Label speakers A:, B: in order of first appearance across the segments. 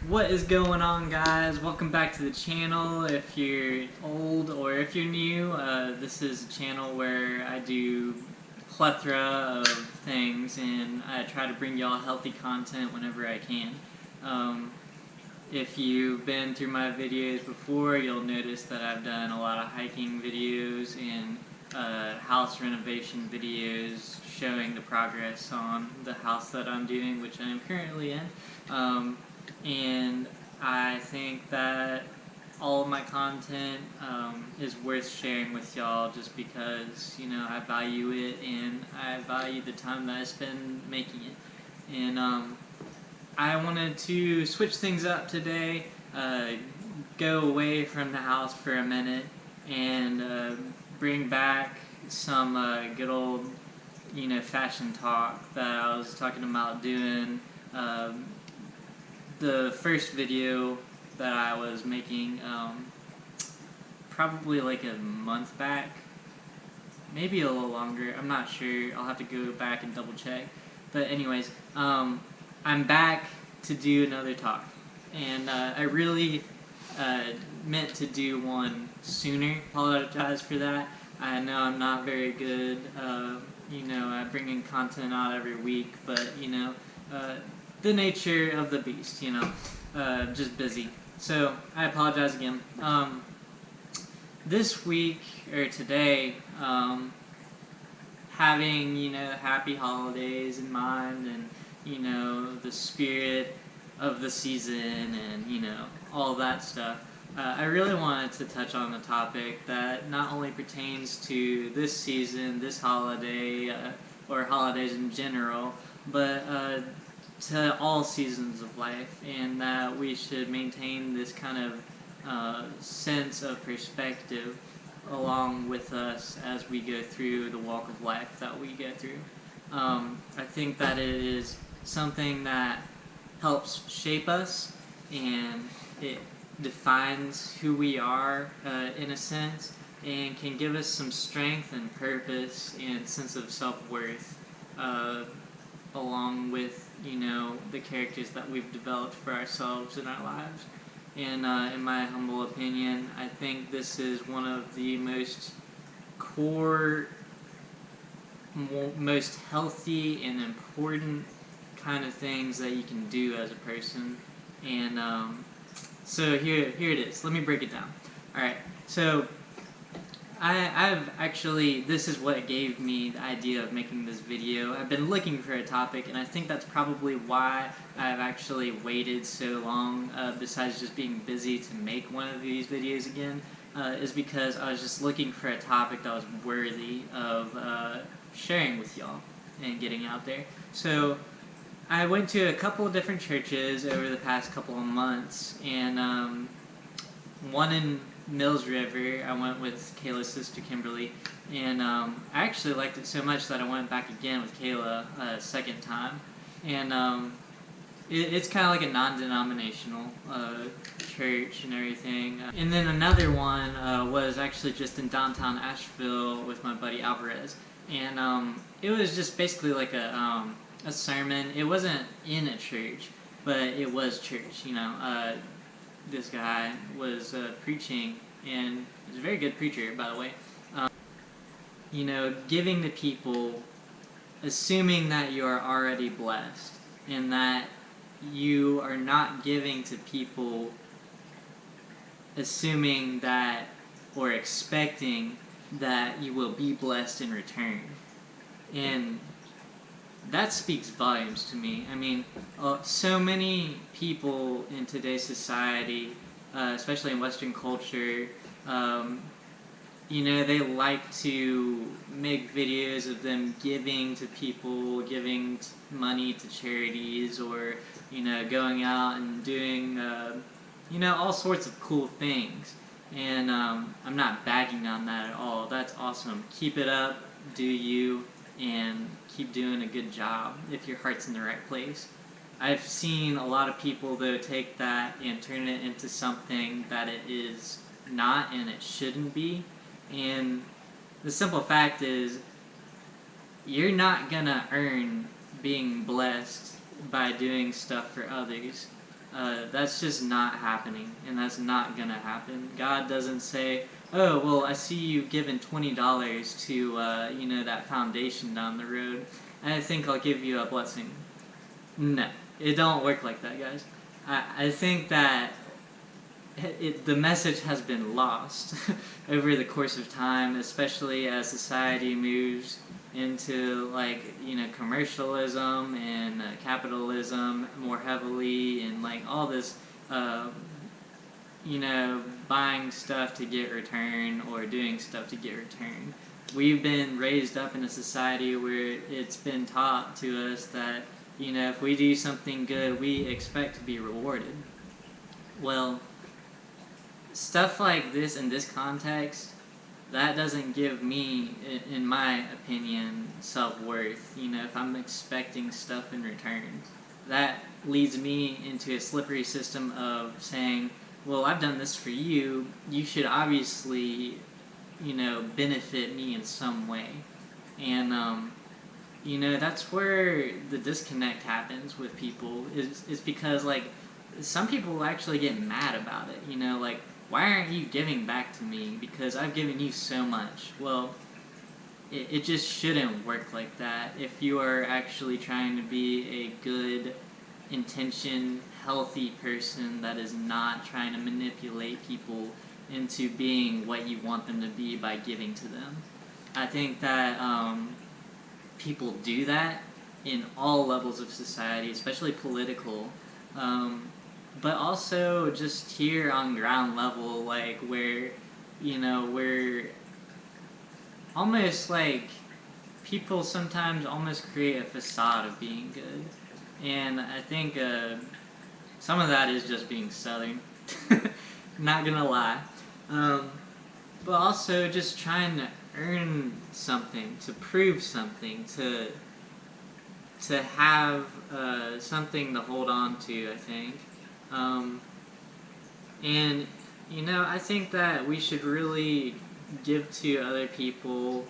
A: What is going on, guys? Welcome back to the channel. If you're old or if you're new, this is a channel where I do a plethora of things and I try to bring y'all healthy content whenever I can. If you've been through my videos before, you'll notice that I've done a lot of hiking videos and house renovation videos showing the progress on the house that I'm doing, which I am currently in. And I think that all of my content is worth sharing with y'all just because, you know, I value it and I value the time that I spend making it. And I wanted to switch things up today, go away from the house for a minute and bring back some good old, you know, fashion talk that I was talking about doing. The first video that I was making probably like a month back, maybe a little longer, I'm not sure, I'll have to go back and double check. But anyways, I'm back to do another talk, and I really meant to do one sooner. Apologize for that. I know I'm not very good, you know, at bringing content out every week, but you know, the nature of the beast, you know, just busy. So I apologize again. This week or today, having, you know, happy holidays in mind and, you know, the spirit of the season and, you know, all that stuff, I really wanted to touch on a topic that not only pertains to this season, this holiday, or holidays in general, but to all seasons of life, and that we should maintain this kind of sense of perspective along with us as we go through the walk of life that we go through. I think that it is something that helps shape us, and it defines who we are in a sense, and can give us some strength and purpose and sense of self-worth along with, you know, the characters that we've developed for ourselves in our lives. And in my humble opinion, I think this is one of the most core, most healthy and important kind of things that you can do as a person. And so here it is. Let me break it down. Alright, so I've actually, this is what gave me the idea of making this video. I've been looking for a topic, and I think that's probably why I've actually waited so long, besides just being busy to make one of these videos again, is because I was just looking for a topic that was worthy of sharing with y'all and getting out there. So I went to a couple of different churches over the past couple of months, and one in Mills River, I went with Kayla's sister Kimberly, and I actually liked it so much that I went back again with Kayla a second time. And it's kind of like a non-denominational church and everything. And then another one was actually just in downtown Asheville with my buddy Alvarez, and it was just basically like a sermon. It wasn't in a church, but it was church, you know. This guy was preaching, and he's a very good preacher, by the way. You know, giving to people, assuming that you are already blessed, and that you are not giving to people assuming that or expecting that you will be blessed in return. And that speaks volumes to me. I mean, so many people in today's society, especially in Western culture, you know, they like to make videos of them giving to people, giving money to charities, or, you know, going out and doing, you know, all sorts of cool things. And I'm not bagging on that at all. That's awesome. Keep it up. Do you. And keep doing a good job if your heart's in the right place. I've seen a lot of people, though, take that and turn it into something that it is not and it shouldn't be. And the simple fact is, you're not gonna earn being blessed by doing stuff for others. That's just not happening, and that's not gonna happen. God doesn't say, "Oh, well, I see you giving $20 to that foundation down the road. I think I'll give you a blessing." No, it don't work like that, guys. I think that the message has been lost over the course of time, especially as society moves into commercialism and capitalism more heavily, and all this buying stuff to get return or doing stuff to get return. We've been raised up in a society where it's been taught to us that if we do something good, we expect to be rewarded. Well, stuff like this in this context, that doesn't give me, in my opinion, self-worth. If I'm expecting stuff in return, that leads me into a slippery system of saying, well, I've done this for you, you should obviously, benefit me in some way. And, that's where the disconnect happens with people, is because, some people actually get mad about it, why aren't you giving back to me? Because I've given you so much. Well, it just shouldn't work like that. If you are actually trying to be a good intention, healthy person that is not trying to manipulate people into being what you want them to be by giving to them. I think that people do that in all levels of society, especially political. But also just here on ground level, where, we're almost people sometimes almost create a facade of being good. And I think some of that is just being Southern, not gonna lie. But also just trying to earn something, to prove something, to have something to hold on to, I think. And I think that we should really give to other people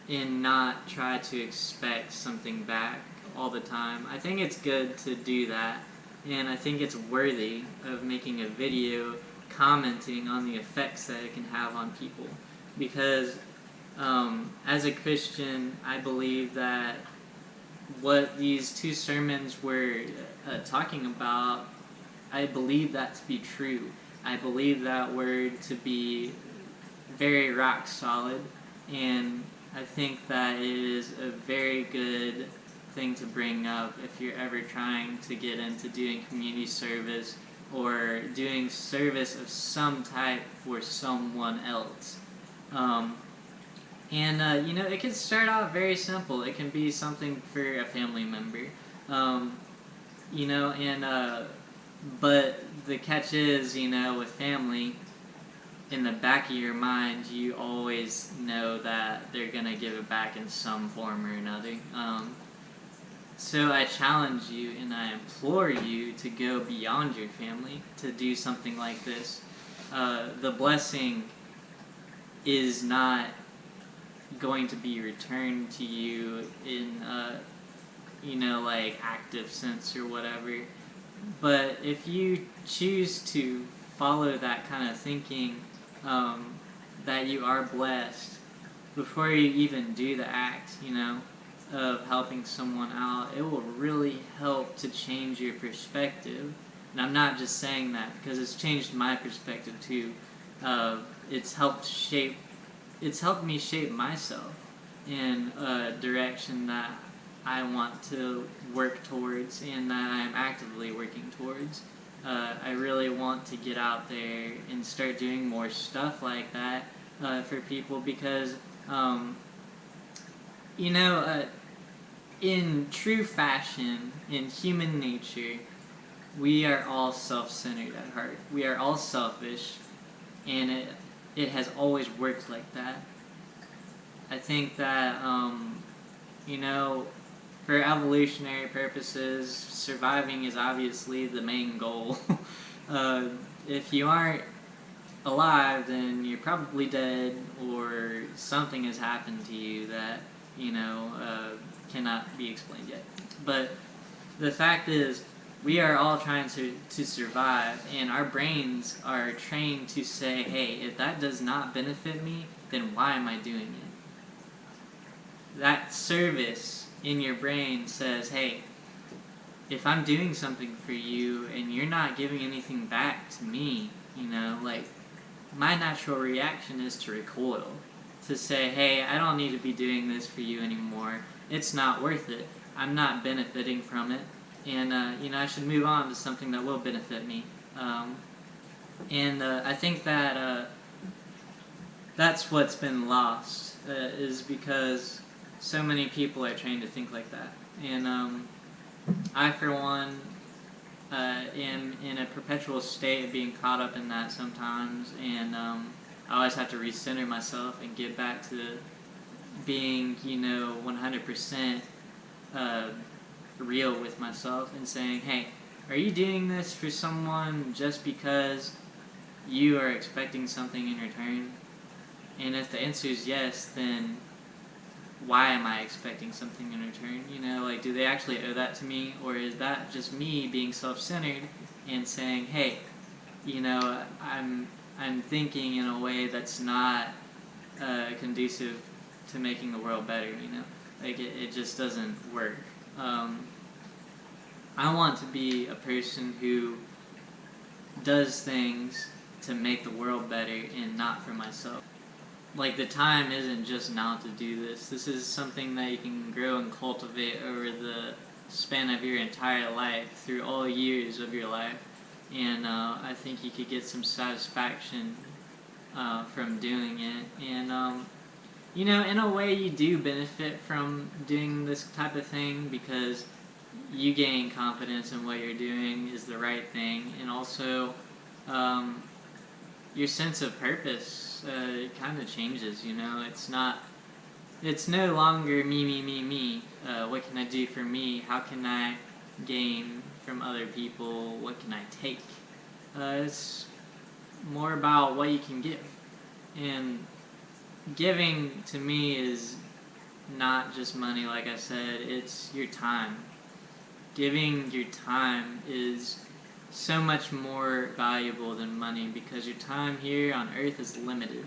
A: and not try to expect something back all the time. I think it's good to do that, and I think it's worthy of making a video commenting on the effects that it can have on people, because as a Christian, I believe that what these two sermons were talking about, I believe that to be true. I believe that word to be very rock solid, and I think that it is a very good thing to bring up if you're ever trying to get into doing community service or doing service of some type for someone else. It can start out very simple. It can be something for a family member. But the catch is, with family, in the back of your mind, you always know that they're going to give it back in some form or another. So I challenge you and I implore you to go beyond your family to do something like this. The blessing is not going to be returned to you in active sense or whatever. But if you choose to follow that kind of thinking, that you are blessed before you even do the act, of helping someone out, it will really help to change your perspective. And I'm not just saying that because it's changed my perspective too. It's helped me shape myself in a direction that I want to work towards and that I'm actively working towards. I really want to get out there and start doing more stuff like that for people because, in true fashion, in human nature, we are all self-centered at heart. We are all selfish, and it has always worked like that. I think that, for evolutionary purposes, surviving is obviously the main goal. If you aren't alive, then you're probably dead, or something has happened to you that, cannot be explained yet. But the fact is, we are all trying to survive, and our brains are trained to say, hey, if that does not benefit me, then why am I doing it? That service in your brain says, hey, if I'm doing something for you and you're not giving anything back to me, like, my natural reaction is to recoil, to say, hey, I don't need to be doing this for you anymore. It's not worth it. I'm not benefiting from it. And, I should move on to something that will benefit me. I think that that's what's been lost, is because so many people are trained to think like that. And I, for one, am in a perpetual state of being caught up in that sometimes, and I always have to recenter myself and get back to being, 100% real with myself and saying, hey, are you doing this for someone just because you are expecting something in return? And if the answer is yes, then why am I expecting something in return? Like, do they actually owe that to me, or is that just me being self-centered and saying, hey, I'm thinking in a way that's not conducive to making the world better, Like, it just doesn't work. I want to be a person who does things to make the world better and not for myself. Like, the time isn't just now to do this. This is something that you can grow and cultivate over the span of your entire life, through all years of your life. And I think you could get some satisfaction from doing it. And, in a way you do benefit from doing this type of thing, because you gain confidence in what you're doing is the right thing. And also, your sense of purpose kind of changes, it's no longer me, what can I do for me, how can I gain from other people, what can I take, it's more about what you can give. And giving to me is not just money, like I said, it's your time. Giving your time is so much more valuable than money, because your time here on earth is limited.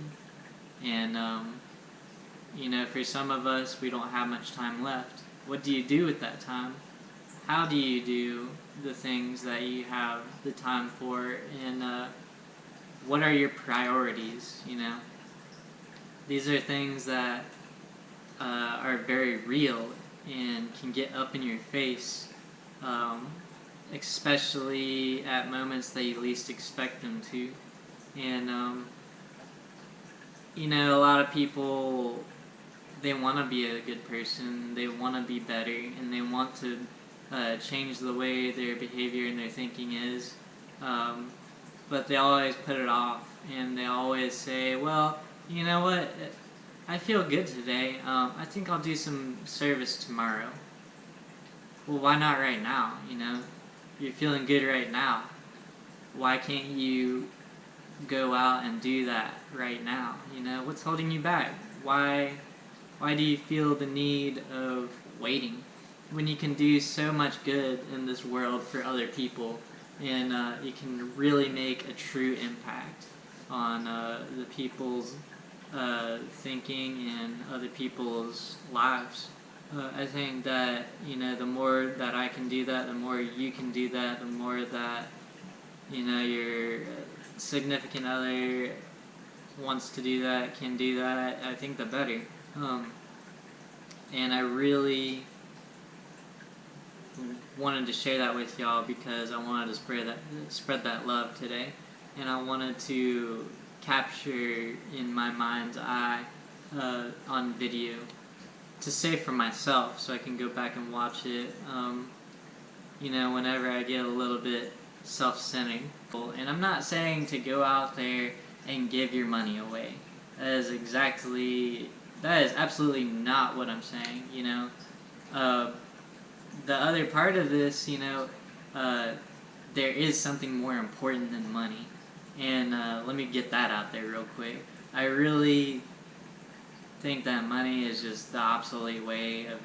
A: And for some of us, we don't have much time left. What do you do with that time? How do you do the things that you have the time for? And what are your priorities? These are things that are very real and can get up in your face, especially at moments that you least expect them to. And a lot of people, they want to be a good person, they want to be better, and they want to change the way their behavior and their thinking is, but they always put it off, and they always say, well, you know what, I feel good today, I think I'll do some service tomorrow. Well, why not right now? You're feeling good right now. Why can't you go out and do that right now? What's holding you back? Why do you feel the need of waiting when you can do so much good in this world for other people, and you can really make a true impact on the people's thinking and other people's lives? I think that, the more that I can do that, the more you can do that, the more that, your significant other wants to do that, can do that, I think the better. And I really wanted to share that with y'all, because I wanted to spread that love today. And I wanted to capture in my mind's eye on video, to save for myself so I can go back and watch it, whenever I get a little bit self-centered. And I'm not saying to go out there and give your money away. That is absolutely not what I'm saying, The other part of this, there is something more important than money. And let me get that out there real quick. I really think that money is just the obsolete way of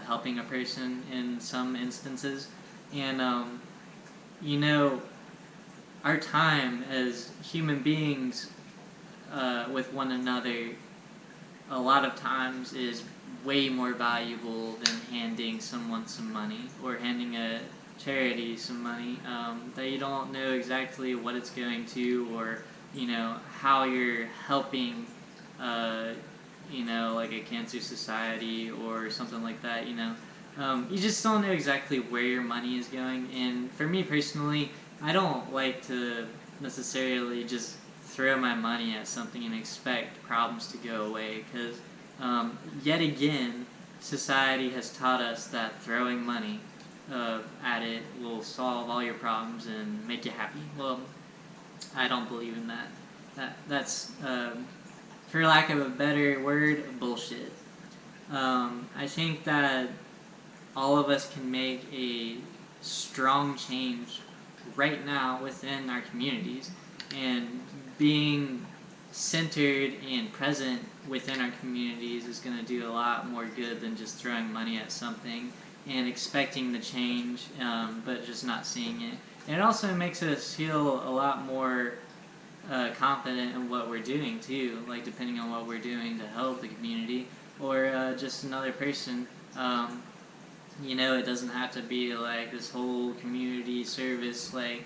A: helping a person in some instances. And you know, our time as human beings with one another a lot of times is way more valuable than handing someone some money or handing a charity some money that you don't know exactly what it's going to, or you know how you're helping you know, like a cancer society or something like that. You just don't know exactly where your money is going. And for me personally, I don't like to necessarily just throw my money at something and expect problems to go away, because yet again, society has taught us that throwing money at it will solve all your problems and make you happy. Well, I don't believe in that. That's for lack of a better word, bullshit. I think that all of us can make a strong change right now within our communities, and being centered and present within our communities is going to do a lot more good than just throwing money at something and expecting the change, but just not seeing it. And it also makes us feel a lot more confident in what we're doing too, like depending on what we're doing to help the community or just another person. You know, it doesn't have to be like this whole community service, like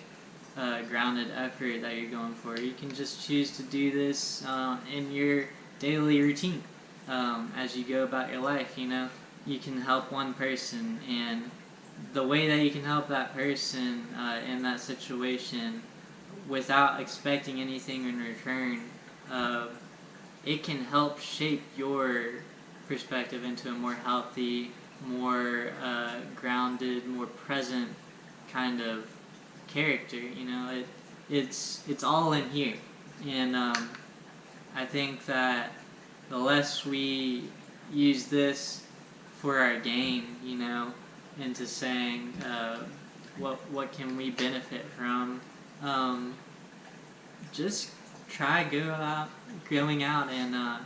A: grounded effort that you're going for. You can just choose to do this in your daily routine as you go about your life. You know, you can help one person, and the way that you can help that person in that situation without expecting anything in return, it can help shape your perspective into a more healthy, more grounded, more present kind of character. You know, it's all in here, and I think that the less we use this for our gain, you know, into saying what can we benefit from, just try going out and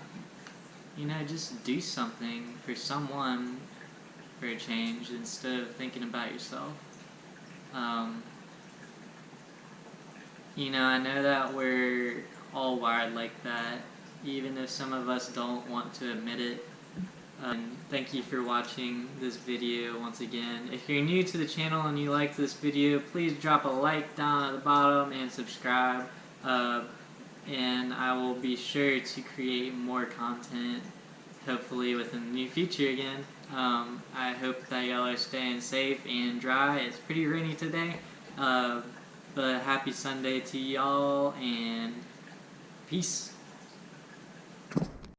A: you know, just do something for someone for a change instead of thinking about yourself. You know, I know that we're all wired like that, even if some of us don't want to admit it. Thank you for watching this video once again. If you're new to the channel and you like this video, please drop a like down at the bottom and subscribe. And I will be sure to create more content, hopefully within the near future again. I hope that y'all are staying safe and dry. It's pretty rainy today. But happy Sunday to y'all, and peace.